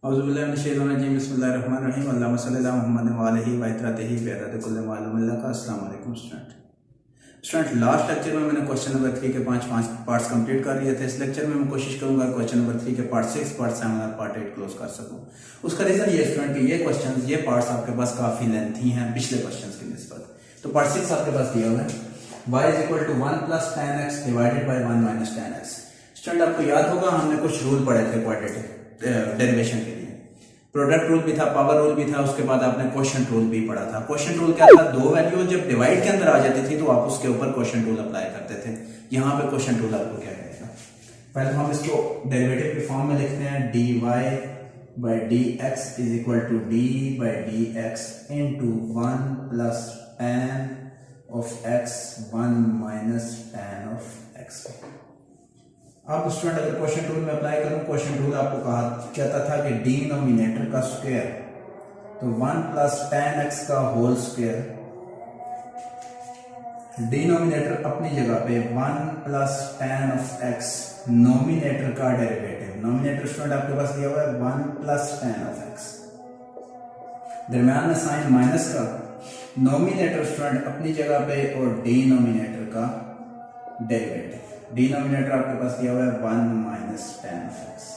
औज़ुबिल्लाहि बिस्मिल्लाहिर्रहमानिर्रहीम अल्लाहुम्मा सल्ली अला मुहम्मद व आलिहि व इतरतिहि बिअदद कुल्लि मालूम लका। अस्सलाम वालेकुम स्टूडेंट। लास्ट लेक्चर में मैंने क्वेश्चन नंबर 3 के 5 पार्ट्स कंप्लीट कर लिए थे। इस लेक्चर में मैं कोशिश करूंगा क्वेश्चन नंबर 3 के पार्ट 6, पार्ट 7 और पार्ट 8 क्लोज कर सकूं। उसका रीजन ये स्टूडेंट कि ये पार्ट्स आपके पास काफी लेंथी हैं पिछले क्वेश्चन की निस्बत। तो पार्ट 6 आपके पास दिया हुआ है y is equal to 1 plus tan x divided by 1 minus tan x। Student आपको याद होगा हमने कुछ रूल पढ़े थे क्वाड्रेटिक डेरिवेशन के लिए। प्रोडक्ट रूल भी था, पावर रूल भी था, उसके बाद आपने क्वोशिएंट रूल भी पढ़ा था। क्वोशिएंट रूल क्या था? दो वैल्यू जब डिवाइड के अंदर आ जाती थी तो आप उसके ऊपर क्वोशिएंट रूल अप्लाई करते थे। यहाँ पे क्वोशिएंट रूल आपको क्या कहेगा? पहले हम इसको डेरिवेटिव के फॉर्म में लिखते हैं dy by dx is equal to d by dx into 1 plus tan of x 1 minus tan of x। अब स्टूडेंट अगर क्वोशिएंट रूल में अप्लाई करूं, क्वोशिएंट रूल आपको कहा कहता था कि डिनोमिनेटर का स्क्वायर तो 1 प्लस tan x का होल स्क्वायर, डिनोमिनेटर अपनी जगह पे 1 plus tan of x, nominator का डेरिवेटिव। नोमिनेटर स्टूडेंट आपके पास दिया हुआ है 1 प्लस tan of x, दरम्यान में साइन माइनस का, नोमिनेटर स्टूडेंट अपनी जगह पे और डिनोमिनेटर का डेरिवेटिव। डिनोमिनेटर आपके पास दिया हुआ है 1 माइनस tan of x।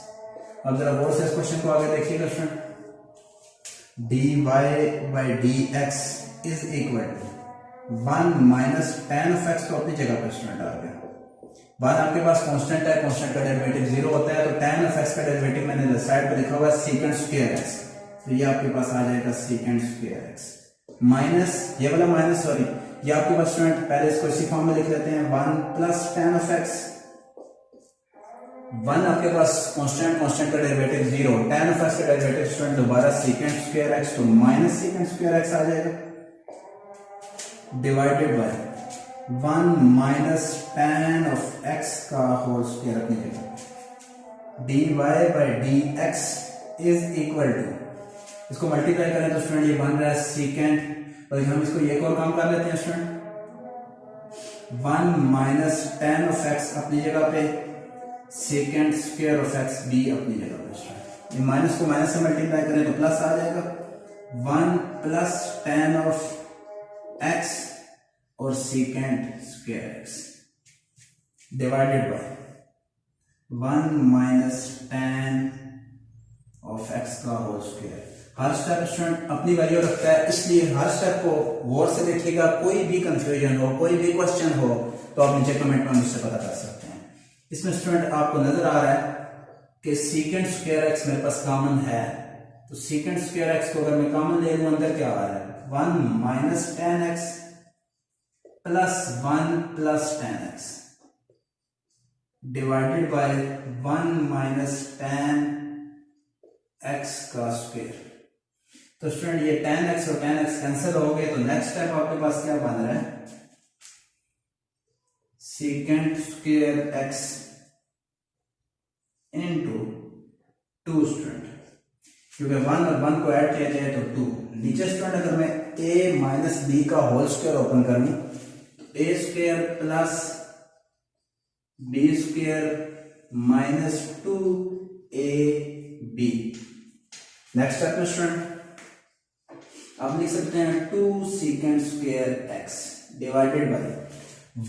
अब जरा गौर से इस क्वेश्चन को आगे देखिएगा student. dy by dx is equal to 1 minus tan of x तो अपनी जगह पर स्टूडेंट आ गया। 1 आपके पास कांस्टेंट है, कांस्टेंट का डेरिवेटिव 0 होता है, तो tan of x का डेरिवेटिव मैंने साइड पे लिखा हुआ है secant स्क्वायर x, तो ये आपके पास आ जाएगा secant स्क्वायर x माइनस ये वाला माइनस, सॉरी ये आपके पास स्टूडेंट पहले इसको इसी फॉर्म में लिख लेते हैं 1 प्लस tan of x। 1 आपके पास कांस्टेंट, कांस्टेंट का डेरिवेटिव 0, tan of x का डेरिवेटिव स्टूडेंट दोबारा secant स्क्वायर x तो माइनस secant स्क्वायर x आ जाएगा divided by 1 minus tan of x का होल स्क्वायर अपनी जगह। dy by dx is equal to, इसको मल्टीप्लाई करें तो स्टूडेंट ये बन रहा है secant, और हम इसको एक और काम कर लेते हैं student, 1 minus tan of x अपनी जगह पे, secant स्क्वायर of x भी अपनी जगह पे स्टूडेंट। ये माइनस को माइनस से मल्टीप्लाई करें तो प्लस आ जाएगा 1 प्लस tan of x और secant square x divided by 1 minus tan of x का होल स्क्वायर। हर स्टेप स्टूडेंट अपनी वैल्यू रखता है, इसलिए हर स्टेप को गौर से देखिएगा। कोई भी कंफ्यूजन हो, कोई भी क्वेश्चन हो तो आप नीचे कमेंट में मुझसे पता कर सकते हैं। इसमें स्टूडेंट आपको नजर आ रहा है कि secant स्क्वायर x मेरे पास कॉमन है, तो secant स्क्वायर x को अगर मैं कॉमन ले लूं अंदर क्या आ रहा है 1 minus tan x plus 1 plus tan x divided by 1 minus tan x का स्क्वायर। तो स्टूडेंट ये tan x और tan x कैंसिल हो गए, तो नेक्स्ट स्टेप आपके पास क्या बन रहा है secant square x into 2 student, क्योंकि 1 और 1 को ऐड किया जाए तो 2। नीचे स्टूडेंट अगर मैं a माइनस बी का होल स्क्वायर ओपन करूं तो a square plus b square minus 2ab। Next step में स्टूडेंट आप लिख सकते हैं 2 secant square x divided by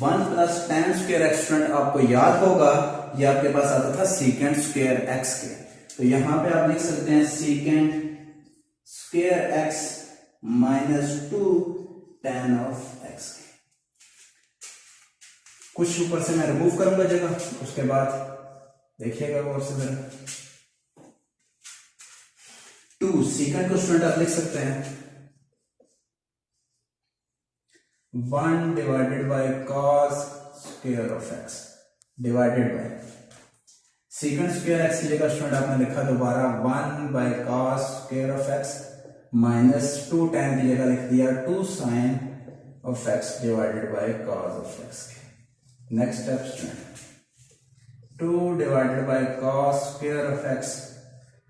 1 plus tan square x। Student आपको याद होगा ये आपके पास आता था secant स्क्वायर x के, तो यहां पे आप लिख सकते हैं secant square x minus 2 tan of x। कुछ ऊपर से मैं रिमूव करूंगा जगह, उसके बाद देखिएगा और से जरा 2 secant को स्टूडेंट आप लिख सकते हैं 1 divided by cos square of x divided by secant square x की जगह स्टूडेंट आपने लिखा दोबारा 1 बाय cos square of x minus 2 tan की जगह लिख दिया 2 sin of x divided by cos of x। Next step student 2 divided by cos square of x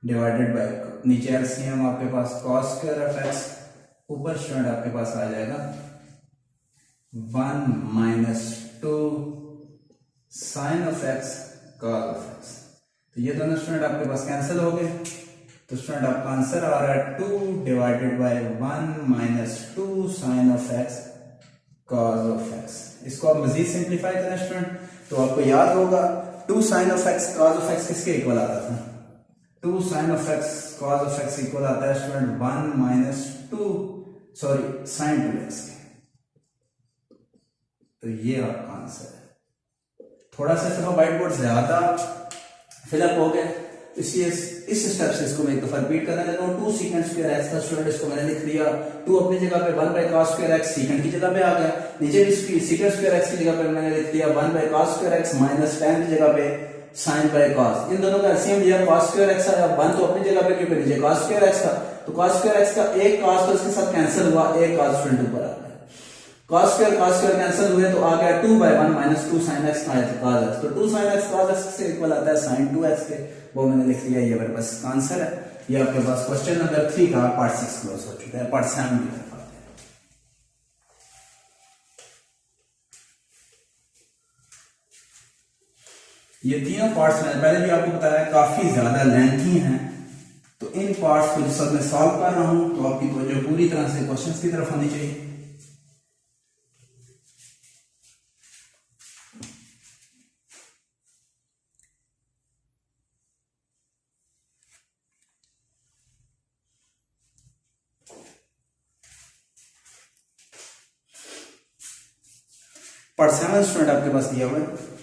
divided by, नीचे एलसीएम आपके पास cos स्क्वायर ऑफ x, ऊपर स्टूडेंट आपके पास आ जाएगा 1 minus 2 sin of x cos of x। तो ये दोनों स्टूडेंट आपके पास कैंसिल हो गए। तो स्टूडेंट आपका आंसर आ रहा है 2 divided by 1 minus 2 sine of x cos of x. इसको आप मजीद सिंप्लीफाई करें स्टूडेंट तो आपको याद होगा 2 sine of x cos of x किसके इक्वल आता था? 2 sine of x cos of x equal आता है student 1 minus 2 sorry sine 2x के। तो ये आपका आंसर है। थोड़ा सा इसका व्हाइट बोर्ड ज्यादा फिलअप हो गया इसलिए इस स्टेप से इसको मैं एक दफा रिपीट करने लगा हूँ। 2 सीकेंड स्क्वायर एक्स का स्टूडेंट इसको मैंने लिख दिया 2 अपनी जगह पे 1 बाय cos स्क्वायर एक्स सीकेंड की जगह पे आ गया। नीचे भी सीकेंड स्क्वायर एक्स की जगह पे मैंने लिख दिया 1 बाय cos square x minus tan की जगह पे sin बाय cos। इन दोनों का एलसीएम लिया cos स्क्वायर एक्स आया 1 तो अपनी जगह पे क्योंकि नीचे cos स्क्वायर एक्स था तो cos स्क्वायर एक्स का एक cos तो इसके साथ कैंसिल हुआ एक cos स्टूडेंट ऊपर आ गया। cos स्क्वायर कैंसिल हुए तो आ गया 2 bye 1 minus 2 sin x cos x। तो 2 sin x cos x से इक्वल आता है sin 2x के वो मैंने लिख लिया। ये मेरे पास आंसर है। ये आपके पास क्वेश्चन नंबर 3 का पार्ट 6 क्लोज हो चुका है। पार्ट 7 की तरफ आते हैं। ये तीनों पार्ट्स मैंने पहले भी आपको बताया काफी ज्यादा लेंथी हैं तो इन पार्ट्स को जिस वक्त मैं सॉल्व कर रहा हूं तो आपकी तवज्जो पूरी तरह से क्वेश्चंस की तरफ होनी चाहिए। पार्ट 7 स्टूडेंट आपके पास दिया हुआ है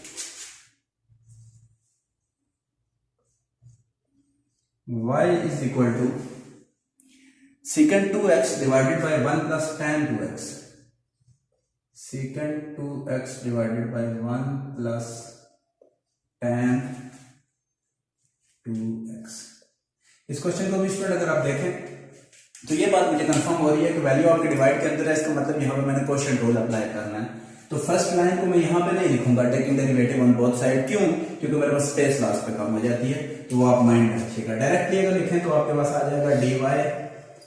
y is equal to secant 2x divided by 1 plus tan 2x। secant 2x divided by 1 plus tan 2x। इस क्वेश्चन को भी स्टूडेंट अगर आप देखें तो ये बात मुझे कंफर्म हो रही है कि वैल्यू आपके डिवाइड के अंदर है इसका मतलब यहाँ पे मैंने क्वोशिएंट रूल अप्लाई करना है। तो फर्स्ट लाइन को मैं यहाँ पे नहीं लिखूंगा taking derivative on both side. क्यों? क्योंकि मेरे पास स्पेस लास्ट पे कम हो जाती है तो वो आप माइंड में रखिएगा। डायरेक्टली अगर लिखें तो आपके पास आ जाएगा dy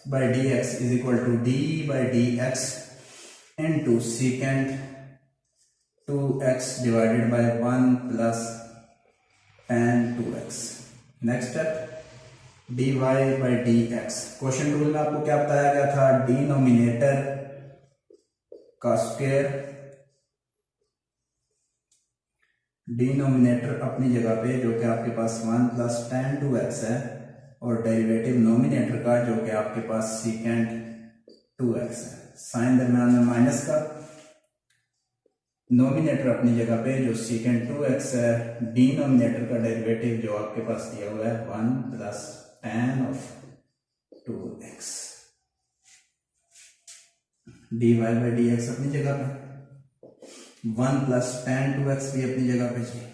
by D x is equal to d by D x into secant 2x divided by 1 plus tan 2x। Next step dy by D x. Question rule में आपको क्या बताया गया था? डिनोमिनेटर का स्क्वायर डिनोमिनेटर अपनी जगह पे जो कि आपके पास 1 प्लस tan 2x है और डेरिवेटिव नोमिनेटर का जो कि आपके पास सीकेंट 2x है। साइन दरम्यान में माइनस का नोमिनेटर अपनी जगह पे जो सीकेंट 2x है डिनोमिनेटर का डेरिवेटिव जो आपके पास दिया हुआ है 1 plus tan of 2x। dy by D x अपनी जगह पे 1 प्लस tan 2x भी अपनी जगह पे चाहिए।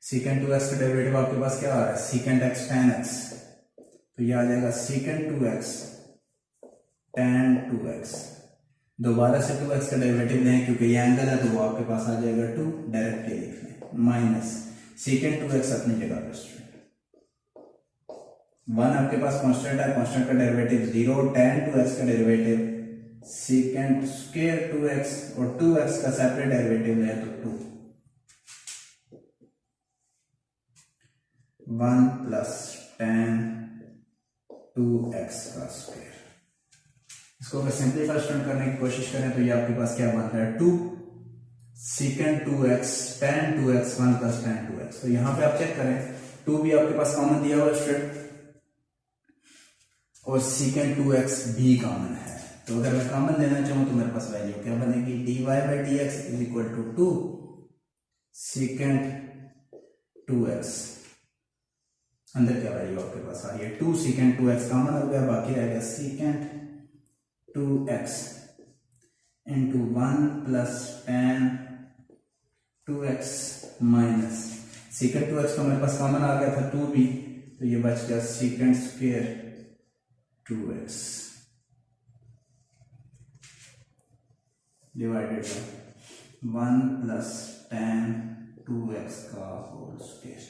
सीकेंट 2x का डेरिवेटिव आपके पास क्या आ रहा है? Secant x tan x। तो ये आ जाएगा सीकेंट 2x tan 2x। दोबारा से 2x का डेरिवेटिव लें क्योंकि ये एंगल है तो वो आपके पास आ जाएगा 2 डायरेक्टली लिख लें माइनस सीकेंट 2x अपनी जगह पे 1 आपके पास कांस्टेंट है कांस्टेंट का डेरिवेटिव 0 tan 2x का डेरिवेटिव सीकेंट स्क्वायर 2x और 2x का सेपरेट डेरिवेटिव है तो 2 1 प्लस tan 2x का स्क्वायर। इसको अगर सिंपलीफाई करने की कोशिश करें तो ये आपके पास क्या बन रहा है 2 secant 2x tan 2x 1 plus tan 2x। तो यहां पे आप चेक करें 2 भी आपके पास कॉमन दिया हुआ है और सीकेंट 2x भी कॉमन है। तो अगर मैं कॉमन लेना चाहूं तो मेरे पास वैल्यू क्या बनेगी? dy by D x is equal to 2 secant 2x। अंदर क्या वैल्यू आपके पास आ रही है? 2 सीकेंट 2x कॉमन हो गया बाकी रह गया secant 2x into 1 plus tan 2x minus secant 2x तो मेरे पास कॉमन आ गया था 2 भी तो ये बच गया secant square 2x divided by 1 plus tan 2x का होल स्क्वायर।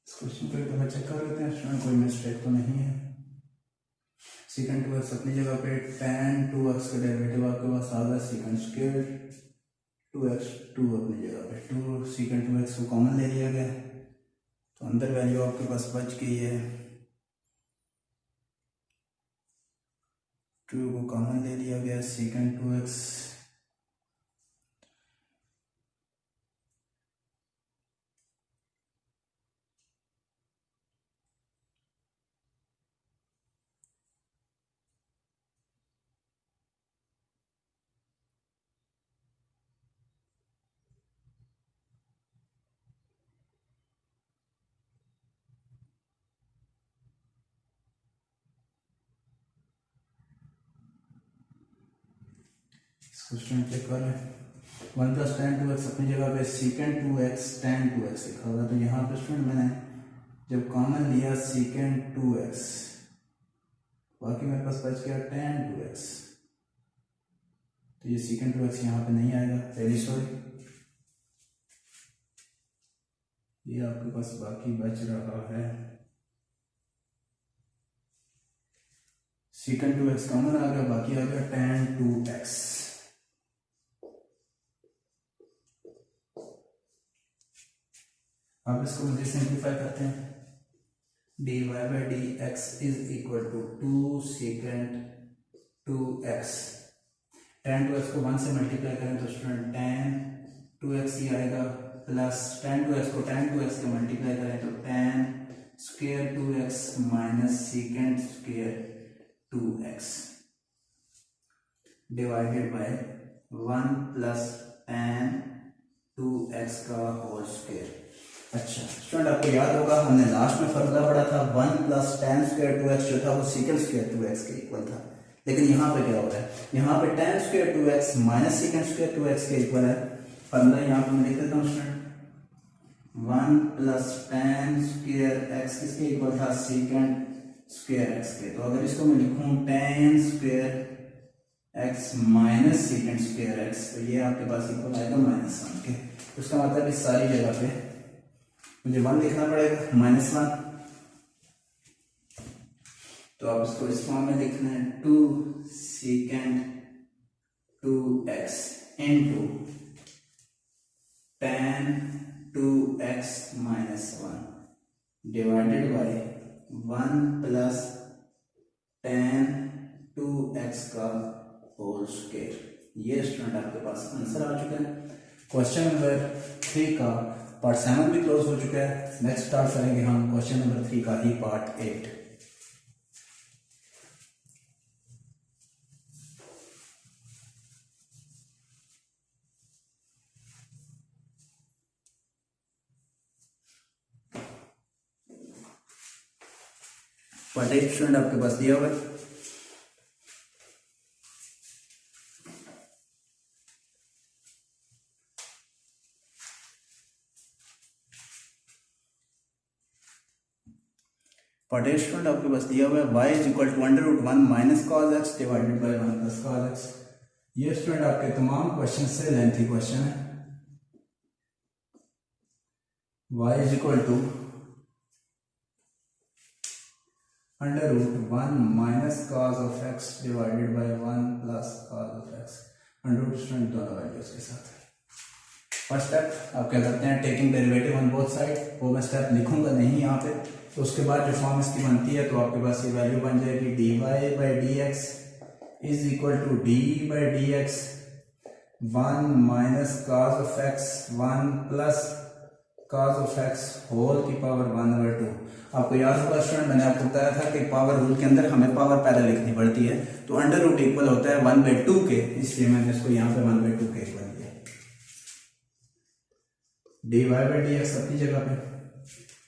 इस क्वेश्चन को एक दफा चेक कर लेते हैं स्टूडेंट, कोई मिस्टेक तो नहीं है। सीकेंड 2x अपनी जगह पे, tan 2x का डेरिवेटिव आपके पास आ गया सीकेंड स्क्वायर 2x, 2 अपनी जगह पे, 2 सीकेंड 2x को कॉमन ले लिया गया तो अंदर वैल्यू आपके पास बच गई है, 2 को कॉमन ले लिया गया सीकेंड 2x, क्वेश्चन चेक कर रहे हैं। 1 + tan 2x अपनी जगह पे, सीकेंड 2x tan 2x लिखा हुआ, तो यहाँ पे स्टूडेंट मैंने जब कॉमन लिया सीकेंड 2x, बाकी मेरे पास बच गया tan 2x, तो ये सीकेंड 2x यहाँ पे नहीं आएगा, पहली सॉरी, ये आपके पास बाकी बच रहा है सीकेंड 2x कॉमन आ गया, बाकी आ गया tan 2x। अब इसको मुझे सिंप्लीफाई करते हैं, dy/dx is equal to 2 secant 2x, tan 2x को 1 से मल्टीप्लाई करें तो स्टूडेंट tan 2x ही आएगा, प्लस tan 2x को tan 2x से मल्टीप्लाई करें तो tan square 2x minus secant square 2x divided by 1 plus tan 2x का होल स्क्वायर। अच्छा स्टूडेंट, आपको याद होगा हमने लास्ट में फॉर्मूला पढ़ा था 1 प्लस tan स्क्वायर 2x जो था वो सीकेंड स्क्वायर 2x के इक्वल था, लेकिन यहाँ पे क्या हो रहा है, यहाँ पे tan square 2x minus secant square 2x के इक्वल है। फॉर्मूला यहाँ पे मैं लिख देता हूँ student, 1 plus tan square x किसके इक्वल था, सीकेंड स्क्वायर x के। तो अगर इसको मैं लिखूँ tan square x minus secant square x, तो ये आपके पास इक्वल आएगा -1 के। उसका मतलब इस सारी जगह पे मुझे 1 लिखना पड़ेगा, -1, तो आप इसको इस फॉर्म में लिखना है 2 secant 2x into tan 2x -1 divided by 1 plus tan 2x का होल स्क्वायर। ये स्टूडेंट आपके पास आंसर आ चुका है। क्वेश्चन नंबर 3 का पार्ट 7 भी क्लोज हो चुका है। नेक्स्ट स्टार्ट करेंगे हम क्वेश्चन नंबर 3 का ही पार्ट 8। पार्ट 8 स्टूडेंट आपके पास दिया हुआ है। पार्ट 8 स्टूडेंट आपके पास दिया हुआ है y is equal to √1 minus cos x divided by 1 plus cos x। ये स्टूडेंट आपके तमाम क्वेश्चन से लेंथी क्वेश्चन है। y is equal to √1 minus cos of x divided by 1 plus cos of x। Under student दोनों values के साथ। First step आप क्या करते हैं, taking derivative on both side. वो मैं स्टेप लिखूंगा नहीं यहाँ पे, तो उसके बाद जो फॉर्म इसकी बनती है तो आपके पास ये वैल्यू बन जाएगी dy/dx is equal to d/dx 1 minus cos of x 1 plus cos of x whole की पावर 1/2। आपको याद होगा स्टूडेंट, मैंने आपको बताया था कि पावर रूल के अंदर हमें पावर पहले लिखनी पड़ती है, तो अंडर रूट इक्वल होता है 1/2 के, इसलिए मैंने इसको यहाँ पे 1/2 के इक्वल किया। dy/dx अपनी जगह पे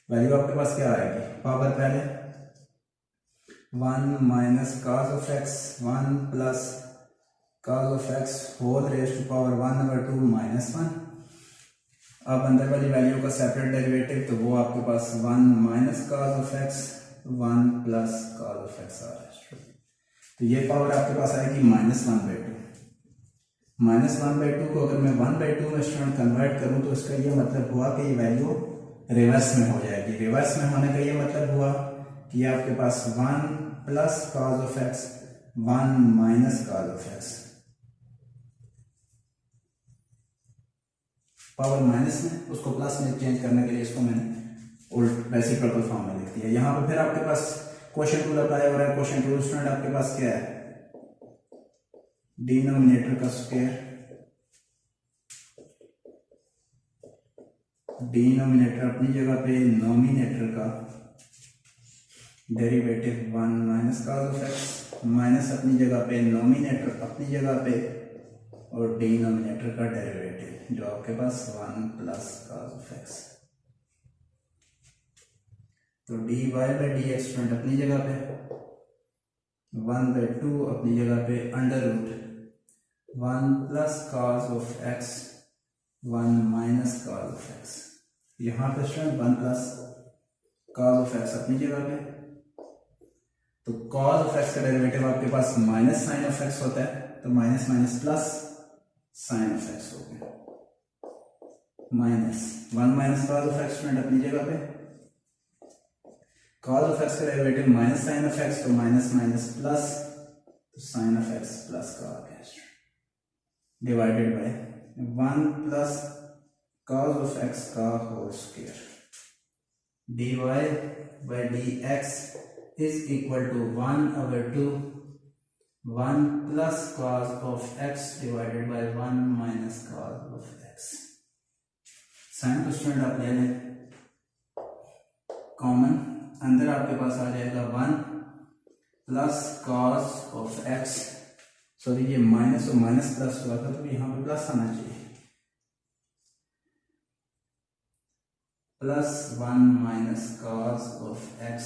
वैल्यू आपके पास क्या आएगी, पावर पहले 1 minus cos of x 1 plus cos of x whole raise to power 1/2 -1। अब अंदर वाली वैल्यू का सेपरेट डेरिवेटिव, तो वो आपके पास 1 minus cos of x 1 plus cos of x आ रहा है। तो ये पावर आपके पास आएगी -1/2। -1/2 को अगर मैं 1/2 में स्टूडेंट कन्वर्ट करूं तो इसका ये मतलब हुआ कि ये वैल्यू रिवर्स में हो जाएगी। रिवर्स में होने का ये मतलब हुआ कि आपके पास 1 plus cos of x 1 minus cos of x, power minus में उसको प्लस में चेंज करने के लिए इसको मैंने उल्ट रेसिप्रोकल फॉर्म में लिख दिया। यहाँ पे फिर आपके पास क्वोशिएंट रूल अप्लाई हो रहा है। क्वोशिएंट रूल स्टूडेंट आपके पास क्या है, डिनोमिनेटर का स्क्वायर, डिनोमिनेटर अपनी जगह पे, नोमिनेटर का derivative 1 minus cos of x, minus अपनी जगह पे, नोमिनेटर अपनी जगह पे, और डिनोमिनेटर का डेरिवेटिव जो आपके पास 1 प्लस कॉस ऑफ एक्स। तो D Y by D x student अपनी जगह पे, 1/2 अपनी जगह पे, under root 1 plus cos of x 1 minus cos of x. यहाँ पे student 1 plus cos of x अपनी जगह पे, तो कॉस ऑफ एक्स का डेरिवेटिव आपके पास माइनस साइन ऑफ एक्स होता है, तो minus minus plus sine of x हो गया, minus 1 minus cos of X student अपनी जगह पे, कॉस ऑफ एक्स का derivative minus sine of x, तो माइनस माइनस प्लस, तो साइन ऑफ एक्स प्लस का आ गया, divided by 1 plus cos of x का whole square. D Y by D x is equal to 1/2 1 plus cos of x divided by 1 minus cos of X. Sine को student आप ले लें common, अंदर आपके पास आ जाएगा 1 plus cos of X, sorry ये माइनस और माइनस प्लस हुआ था तो यहाँ पे प्लस आना चाहिए, plus 1 minus cos of x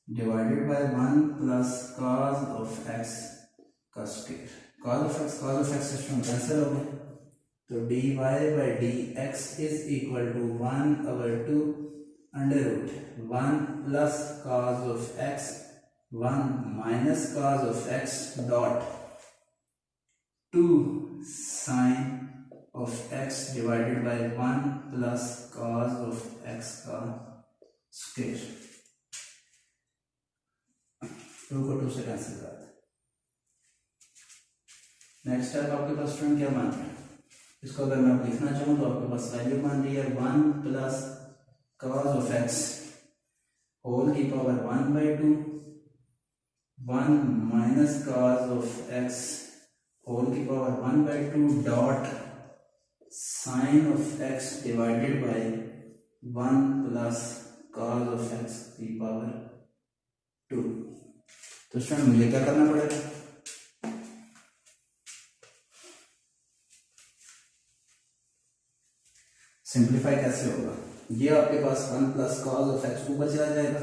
divided by 1 plus cos of x का square. Cos of X system cancel हो गए, तो D Y by D x is equal to 1/2 under root 1 plus cos of x 1 minus cos of X dot 2 sine of x divided by 1 plus cos of x का square. 2 को 2 से cancel कर दे। Next step आपके पास student क्या बन रहा है, इसको अगर मैं लिखना चाहूँ तो आपके पास वैल्यू बन रही है 1 plus cos of x whole की power 1/2 1 minus cos of x whole की power 1/2 dot sine of x divided by 1 plus cos of x की पावर 2। तो स्टूडेंट मुझे क्या करना पड़ेगा, सिंप्लीफाई कैसे होगा, ये आपके पास 1 प्लस कॉस ऑफ एक्स ऊपर चला जाएगा,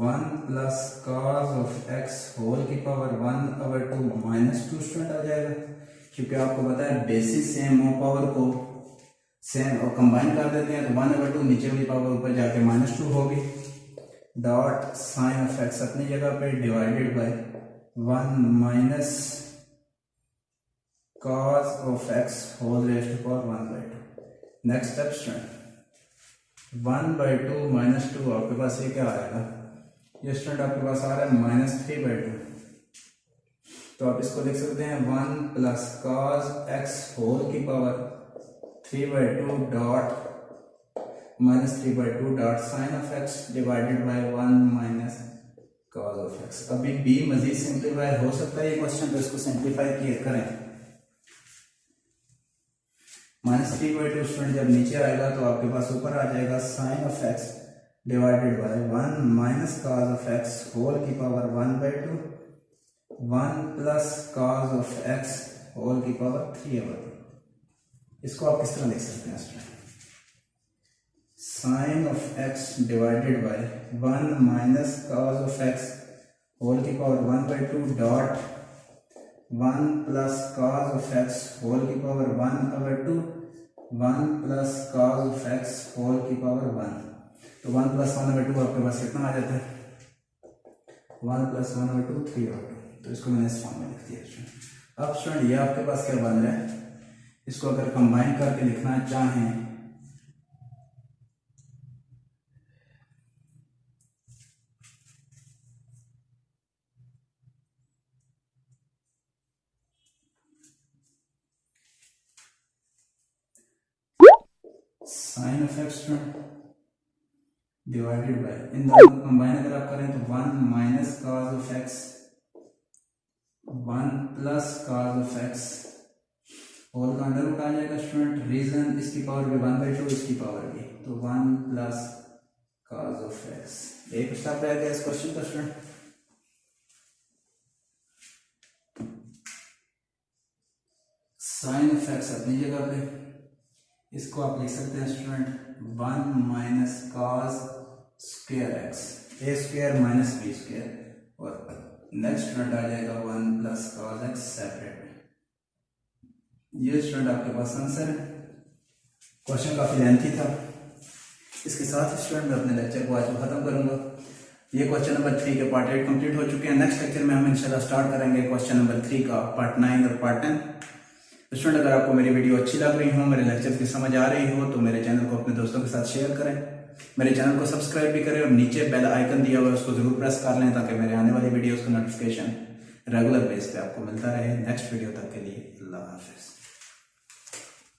1 plus cos of x whole की पावर 1/2 माइनस 2 स्टूडेंट आ जाएगा, क्योंकि आपको पता है बेसिस सेम हो, पावर को सेम और कंबाइन कर देते हैं तो 1/2 नीचे वाली पावर ऊपर जाके -2 होगी, डॉट साइन ऑफ एक्स अपनी जगह पे divided by 1 minus cos of x whole raised to power 1/2। Next step student 1/2 minus 2 आपके पास ये क्या आएगा, ये स्टूडेंट आपके पास आ रहा है -3/2, तो आप इसको लिख सकते हैं 1 प्लस कॉस एक्स होल की power 3/2 dot -3/2 dot sine of x divided by 1 minus cos of x. अभी बी मजीद सिंप्लीफाई हो सकता है ये क्वेश्चन, तो इसको सिंप्लीफाई किए करें, -3/2 स्टूडेंट जब नीचे आएगा तो आपके पास ऊपर आ जाएगा sine of x divided by 1 minus cos of x whole की power 1/2 1 plus cos of x whole की पावर 3/2। इसको आप किस तरह लिख सकते हैं student, sine of x divided by 1 minus cos of x whole की power 1/2 dot 1 plus cos of x whole की power 1/2 1 plus cos of x whole की पावर 1, तो 1 प्लस 1/2 आपके पास कितना आ जाता है, 1 प्लस 1/2 3/2, तो इसको मैंने इस फॉर्म में लिख दिया। अब स्टूडेंट ये आपके पास क्या बन रहा है, इसको अगर कंबाइन करके लिखना चाहें sine of x divided by, इन दोनों को कंबाइन अगर आप करें तो 1 minus cos of x 1 plus cos of x whole का अंडर रूट आ जाएगा स्टूडेंट। रीजन इसकी पावर भी 1/2, इसकी पावर भी, तो 1 प्लस कॉस ऑफ एक्स। एक स्टेप रह गया इस क्वेश्चन का स्टूडेंट। साइन ऑफ एक्स अपनी जगह पे, इसको आप लिख सकते हैं student 1 minus cos square x, a square minus b square, और नेक्स्ट स्टूडेंट आ जाएगा 1 प्लस कॉस एक्स सेपरेट में। ये स्टूडेंट आपके पास आंसर है। क्वेश्चन काफी लेंथी था। इसके साथ स्टूडेंट मैं अपने लेक्चर को आज खत्म करूंगा। ये क्वेश्चन नंबर 3 के पार्ट 8 कंप्लीट हो चुके हैं। नेक्स्ट लेक्चर में हम इंशाल्लाह स्टार्ट करेंगे क्वेश्चन नंबर 3 का पार्ट 9 और पार्ट 10। स्टूडेंट अगर आपको मेरी वीडियो अच्छी लग रही हो, मेरे लेक्चर की समझ आ रही हो, तो मेरे चैनल को अपने दोस्तों के साथ शेयर करें, मेरे चैनल को सब्सक्राइब भी करें और नीचे बेल आइकन दिया हुआ है उसको जरूर प्रेस कर लें ताकि मेरे आने वाली वीडियोस का नोटिफिकेशन रेगुलर बेस पे आपको मिलता रहे। नेक्स्ट वीडियो तक के लिए अल्लाह हाफिज।